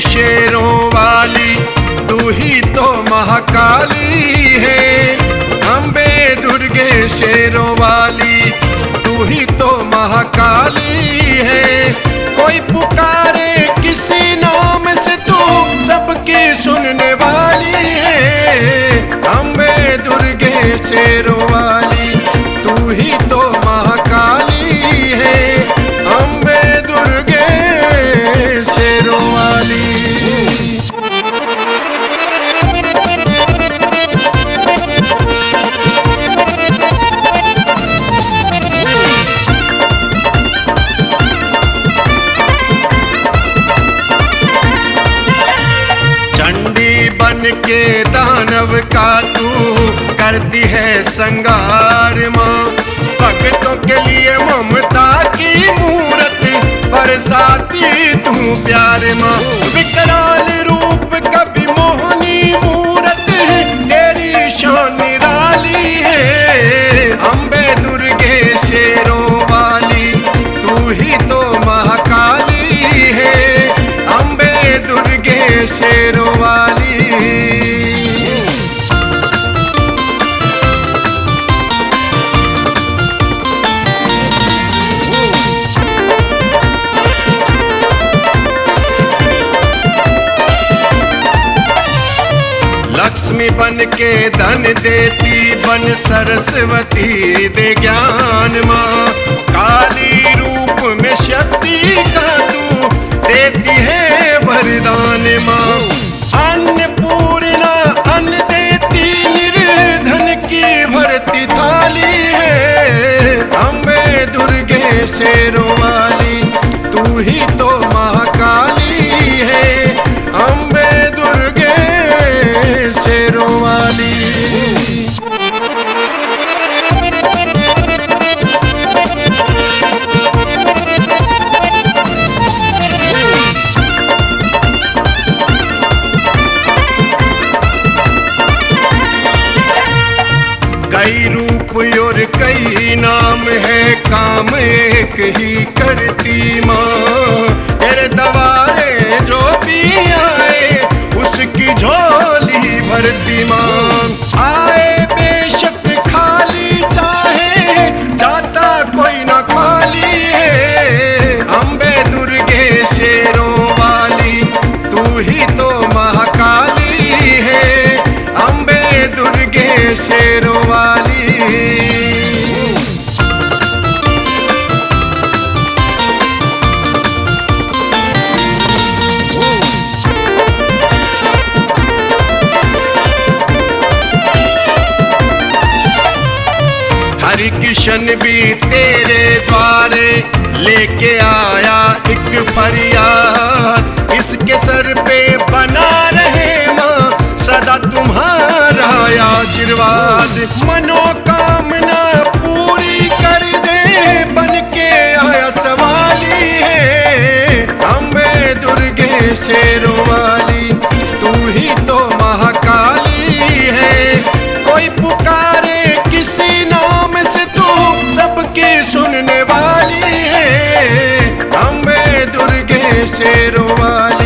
शेरों वाली तू ही तो महाकाली है। अम्बे दुर्गे शेरों वाली तू ही तो महाकाली है। कोई पुकारे किसी नाम से तू सबकी सुनने वाली है। अम्बे दुर्गे शेरों वाली तू ही तो महाकाली है। अम्बे दुर्गे शेरों वाली। चंडी बन के दानव का तू करती है संगार माँ। भक्तों के लिए ममता की मूरत बरसाती तू प्यार माँ। विकराल रूप कभी मोहनी मूरत तेरी शान निराली है। अम्बे दुर्गे शेरों वाली तू ही तो महाकाली है। अम्बे दुर्गे शेरों वाली। लक्ष्मी बन के धन देती बन सरस्वती दे ज्ञान माँ। काली रूप में शक्ति का तू देती है वरदान माँ। अन्नपूर्णा अन्न देती निर्धन की भरती थाली है। अम्बे दुर्गे शेरों वाली तू ही तो महाकाली है। अम्बे दुर्गे शेरों वाली। कई रूप और कई नाम है काम एक ही करती माँ। तेरे दवारे जो भी आए उसकी झोली भरती माँ। आए बेशक खाली चाहे जाता कोई न खाली है। अम्बे दुर्गे शेरों वाली तू ही तो महाकाली है। अम्बे दुर्गे शेरों वाली। हरि किशन भी तेरे द्वारे लेके आया एक फरियाद। इसके सर पे बना रहे माँ सदा तुम्हारा आशीर्वाद। मनोकामना पूरी कर दे बन के आया सवाली है। अम्बे दुर्गे शेरों वाली तू ही तो महाकाली है। कोई पुकारे किसी नाम से तू सबकी सुनने वाली है। अम्बे दुर्गे शेरों वाली।